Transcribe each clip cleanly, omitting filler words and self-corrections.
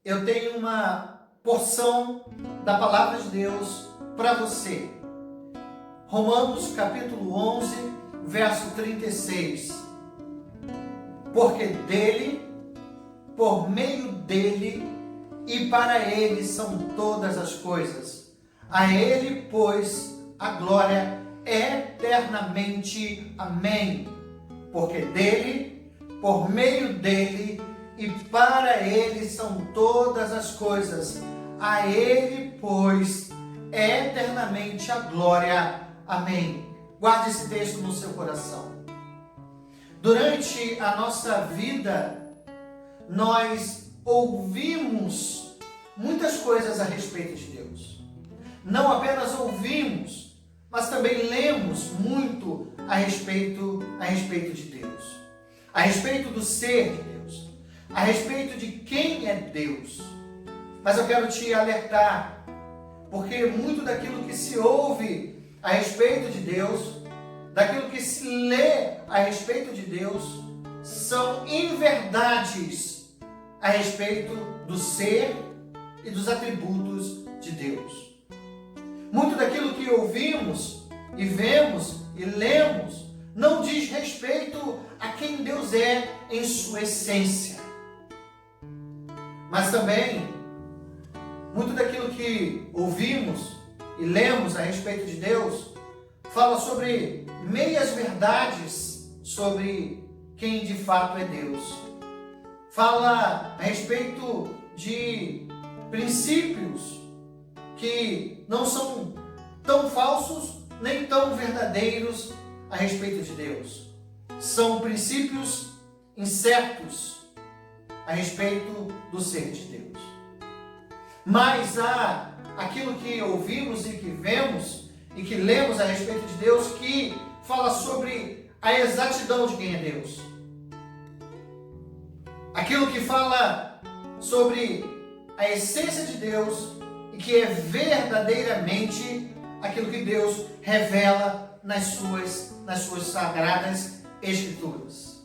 eu tenho uma porção da palavra de Deus para você. Romanos capítulo 11, verso 36. Porque dele, por meio dele e para ele são todas as coisas. A ele, pois, a glória eternamente. Amém. Porque dele, por meio dele e para ele são todas as coisas. A ele, pois, eternamente a glória. Amém. Guarde esse texto no seu coração. Durante a nossa vida, nós ouvimos muitas coisas a respeito de Deus. Não apenas ouvimos, mas também lemos muito a respeito de Deus. A respeito do ser de Deus. A respeito de quem é Deus. Mas eu quero te alertar, porque muito daquilo que se ouve a respeito de Deus, daquilo que se lê a respeito de Deus, são inverdades a respeito do ser e dos atributos de Deus. Muito daquilo que ouvimos e vemos e lemos não diz respeito a quem Deus é em sua essência. Mas também, muito daquilo que ouvimos e lemos a respeito de Deus fala sobre meias verdades sobre quem de fato é Deus. Fala a respeito de princípios que não são tão falsos nem tão verdadeiros a respeito de Deus. São princípios incertos a respeito do ser de Deus. Mas há aquilo que ouvimos e que vemos e que lemos a respeito de Deus que fala sobre a exatidão de quem é Deus. Aquilo que fala sobre a essência de Deus e que é verdadeiramente aquilo que Deus revela nas suas sagradas Escrituras.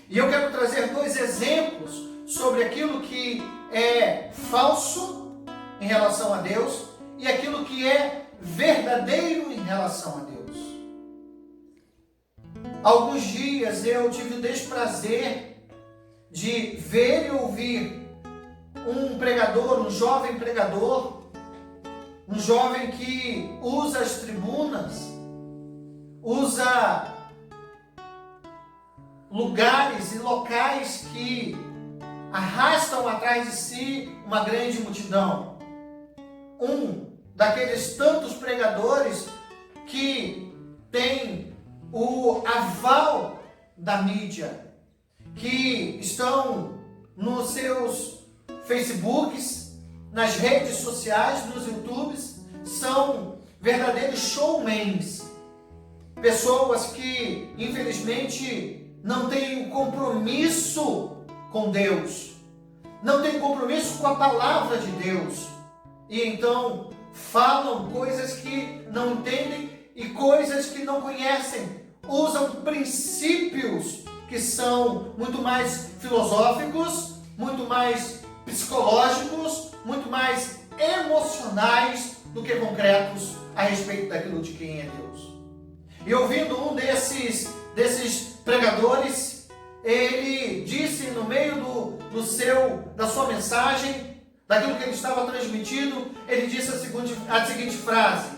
E eu quero trazer dois exemplos sobre aquilo que é falso em relação a Deus e aquilo que é verdadeiro em relação a Deus. Alguns dias eu tive o desprazer de ver e ouvir um pregador, um jovem pregador, um jovem que usa as tribunas, usa lugares e locais que arrastam atrás de si uma grande multidão. Um daqueles tantos pregadores que tem o aval da mídia, que estão nos seus Facebooks, nas redes sociais, nos YouTubes, são verdadeiros showmans. Pessoas que, infelizmente, não têm um compromisso com Deus, não têm compromisso com a palavra de Deus, e então falam coisas que não entendem e coisas que não conhecem, usam princípios que são muito mais filosóficos, muito mais psicológicos, muito mais emocionais do que concretos a respeito daquilo de quem é Deus. E ouvindo um desses pregadores, ele disse no meio da sua mensagem, daquilo que ele estava transmitindo, ele disse a seguinte frase: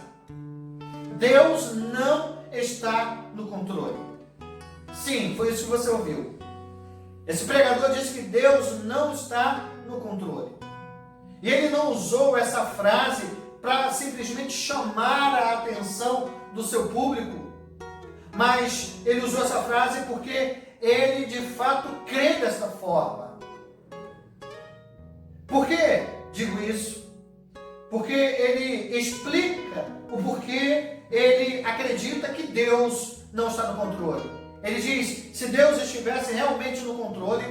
Deus não está no controle. Sim, foi isso que você ouviu. Esse pregador disse que Deus não está no controle. E ele não usou essa frase para simplesmente chamar a atenção do seu público, mas ele usou essa frase porque ele de fato crê dessa forma. Por que digo isso? Porque ele explica o porquê ele acredita que Deus não está no controle. Ele diz: se Deus estivesse realmente no controle,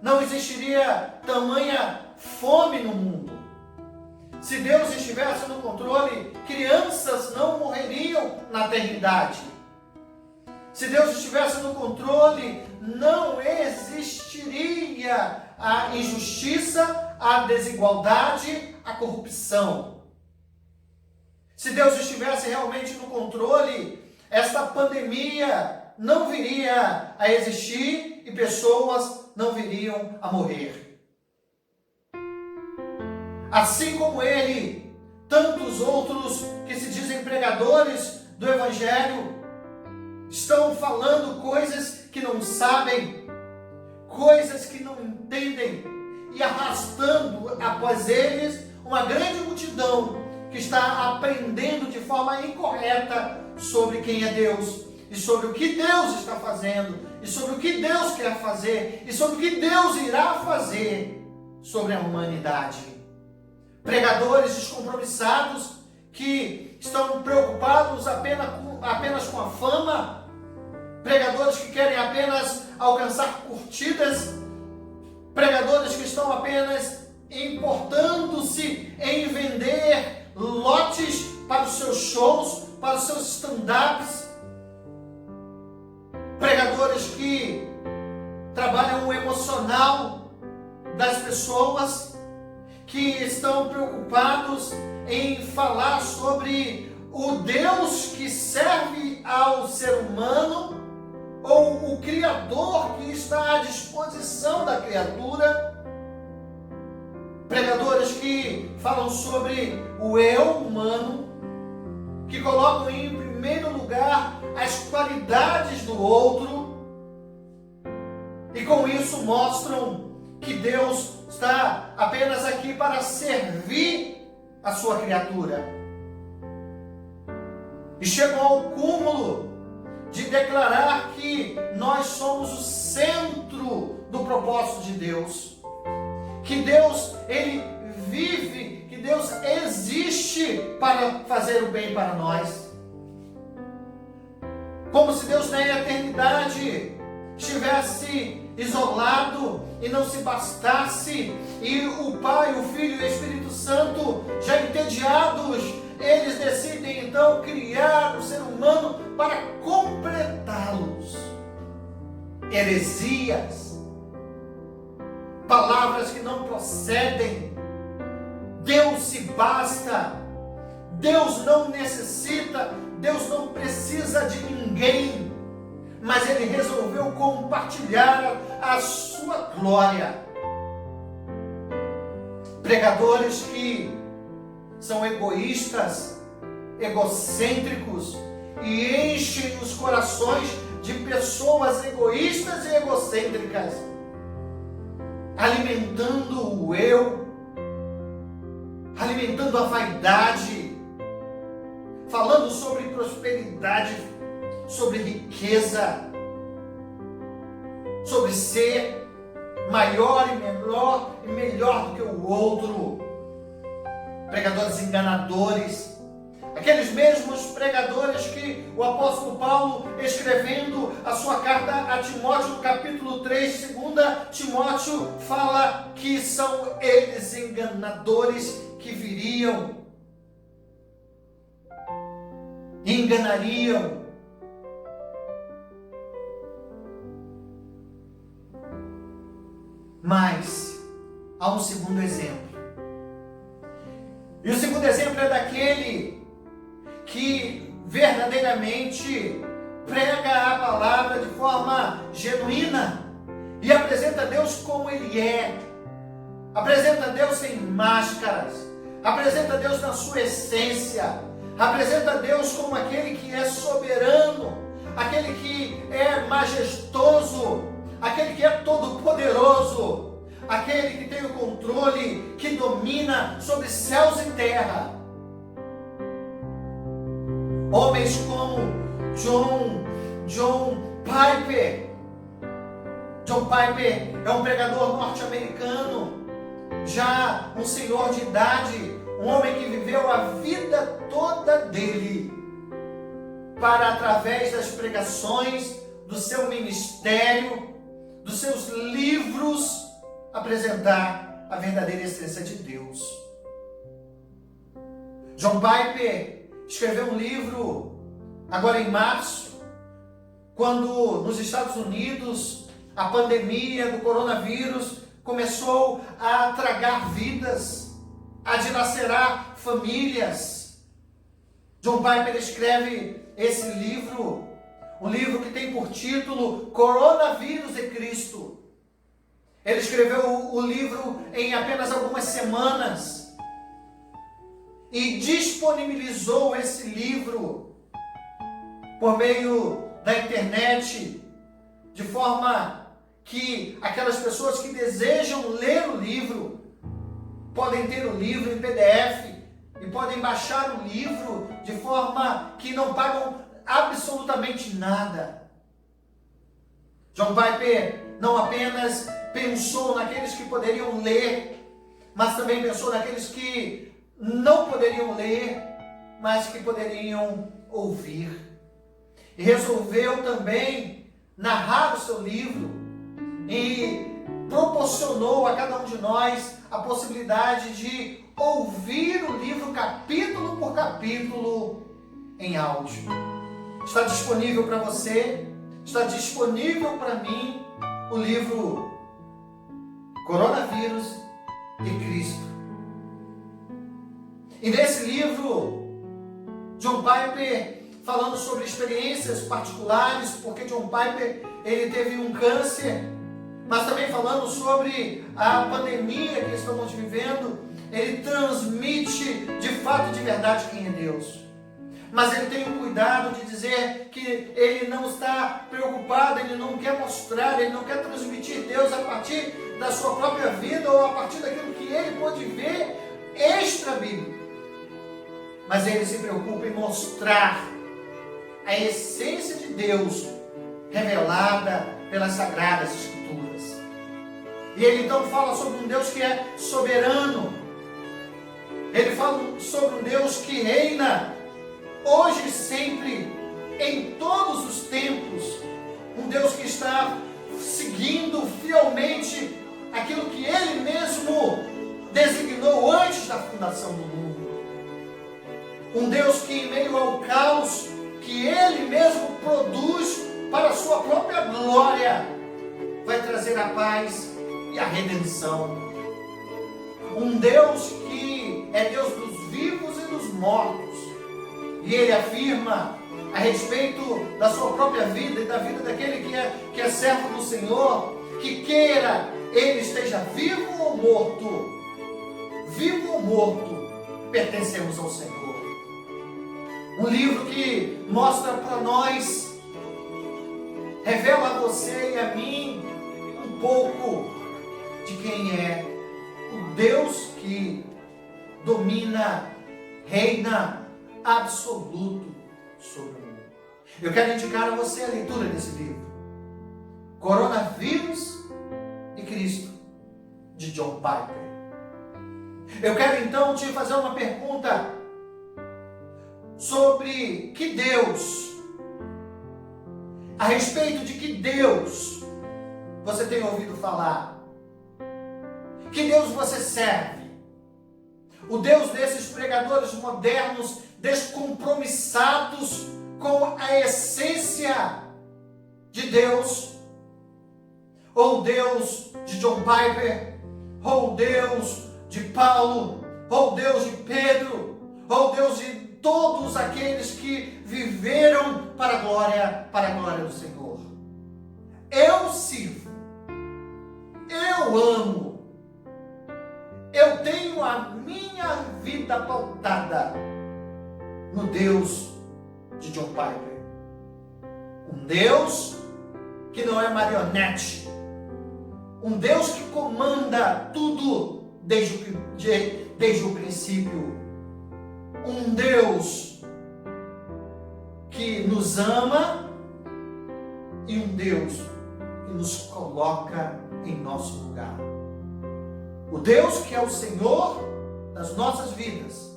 não existiria tamanha fome no mundo. Se Deus estivesse no controle, crianças não morreriam na eternidade. Se Deus estivesse no controle, não existiria a injustiça, a desigualdade, a corrupção. Se Deus estivesse realmente no controle, esta pandemia não viria a existir e pessoas não viriam a morrer. Assim como ele, tantos outros que se dizem pregadores do Evangelho estão falando coisas que não sabem, coisas que não entendem e arrastando após eles uma grande multidão que está aprendendo de forma incorreta sobre quem é Deus e sobre o que Deus está fazendo e sobre o que Deus quer fazer e sobre o que Deus irá fazer sobre a humanidade. Pregadores descompromissados que estão preocupados apenas com a fama, pregadores que querem apenas alcançar curtidas, pregadores que estão apenas importando-se em vender lotes para os seus shows, para os seus stand-ups, pregadores que trabalham o emocional das pessoas, que estão preocupados em falar sobre o Deus que serve ao ser humano, ou o Criador que está à disposição da criatura. Pregadores que falam sobre o eu humano, que colocam em primeiro lugar as qualidades do outro, e com isso mostram que Deus está apenas aqui para servir a sua criatura. E chegam ao cúmulo de declarar que nós somos o centro do propósito de Deus. Que Deus, Ele vive, que Deus existe para fazer o bem para nós. Como se Deus na eternidade estivesse isolado e não se bastasse, e o Pai, o Filho e o Espírito Santo, já entediados, eles decidem então criar o ser humano para completá-los. Heresias, palavras que não procedem. Deus se basta, Deus não necessita, Deus não precisa de ninguém, mas Ele resolveu compartilhar a sua glória. Pregadores que são egoístas, egocêntricos e enchem os corações de pessoas egoístas e egocêntricas, alimentando o eu, alimentando a vaidade, falando sobre prosperidade, sobre riqueza, sobre ser maior e melhor do que o outro. Pregadores enganadores, aqueles mesmos pregadores que o apóstolo Paulo, escrevendo a sua carta a Timóteo, no capítulo 3, 2 Timóteo, fala que são eles enganadores que viriam e enganariam. Mas há um segundo exemplo. E o segundo exemplo é daquele que verdadeiramente prega a palavra de forma genuína e apresenta Deus como Ele é. Apresenta Deus sem máscaras. Apresenta Deus na sua essência. Apresenta Deus como aquele que é soberano, aquele que é majestoso, aquele que é todo-poderoso, aquele que tem o controle, que domina sobre céus e terra. Homens como John Piper. John Piper é um pregador norte-americano, já um senhor de idade, um homem que viveu a vida toda dele para, através das pregações, do seu ministério, dos seus livros, apresentar a verdadeira essência de Deus. John Piper escreveu um livro agora em março, quando nos Estados Unidos a pandemia do coronavírus começou a tragar vidas, a dilacerar famílias. John Piper escreve esse livro, um livro que tem por título Coronavírus e Cristo. Ele escreveu o livro em apenas algumas semanas e disponibilizou esse livro por meio da internet, de forma que aquelas pessoas que desejam ler o livro podem ter o livro em PDF e podem baixar o livro de forma que não pagam absolutamente nada. John Piper não apenas pensou naqueles que poderiam ler, mas também pensou naqueles que não poderiam ler, mas que poderiam ouvir. E resolveu também narrar o seu livro e proporcionou a cada um de nós a possibilidade de ouvir o livro capítulo por capítulo em áudio. Está disponível para você, está disponível para mim o livro Coronavírus e Cristo. E nesse livro, John Piper, falando sobre experiências particulares, porque John Piper ele teve um câncer, mas também falando sobre a pandemia que estamos vivendo, ele transmite de fato, de verdade, quem é Deus. Mas ele tem o cuidado de dizer que ele não está preocupado, ele não quer mostrar, ele não quer transmitir Deus a partir da sua própria vida ou a partir daquilo que ele pode ver extra-bíblico. Mas ele se preocupa em mostrar a essência de Deus revelada pelas Sagradas Escrituras. E ele então fala sobre um Deus que é soberano. Ele fala sobre um Deus que reina hoje e sempre, em todos os tempos. Um Deus que está seguindo fielmente aquilo que Ele mesmo designou antes da fundação do mundo. Um Deus que, em meio ao caos que Ele mesmo produz para a sua própria glória, vai trazer a paz e a redenção. Um Deus que é Deus dos vivos e dos mortos. E Ele afirma a respeito da sua própria vida e da vida daquele que é servo do Senhor, que queira ele esteja vivo ou morto, pertencemos ao Senhor. Um livro que mostra para nós, revela a você e a mim um pouco de quem é o Deus que domina, reina absoluto sobre o mundo. Eu quero indicar a você a leitura desse livro, Coronavírus e Cristo, de John Piper. Eu quero então te fazer uma pergunta sobre que Deus, a respeito de que Deus você tem ouvido falar, que Deus você serve, o Deus desses pregadores modernos descompromissados com a essência de Deus, ou Deus de John Piper, ou Deus de Paulo, ou Deus de Pedro, ou Deus de todos aqueles que viveram para a glória do Senhor. Eu sirvo, eu amo, eu tenho a minha vida pautada no Deus de John Piper. Um Deus que não é marionete. Um Deus que comanda tudo desde o princípio. Um Deus que nos ama e um Deus que nos coloca em nosso lugar. O Deus que é o Senhor das nossas vidas.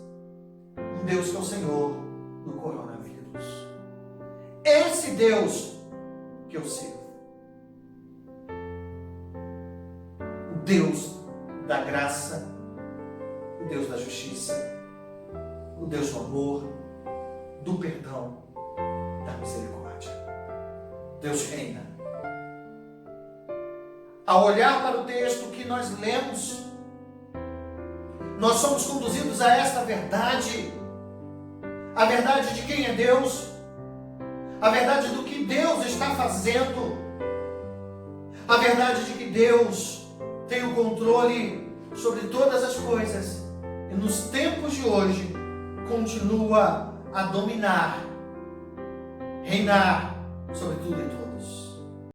Um Deus que é o Senhor do coronavírus. Esse Deus que eu sirvo. O Deus da graça, o Deus da justiça, o Deus do amor, do perdão, da misericórdia. Deus reina ao olhar para o texto que nós lemos, nós somos conduzidos a esta verdade, a verdade de quem é Deus, a verdade do que Deus está fazendo, a verdade de que Deus tem o controle sobre todas as coisas e nos tempos de hoje continua a dominar, reinar sobre tudo e todos.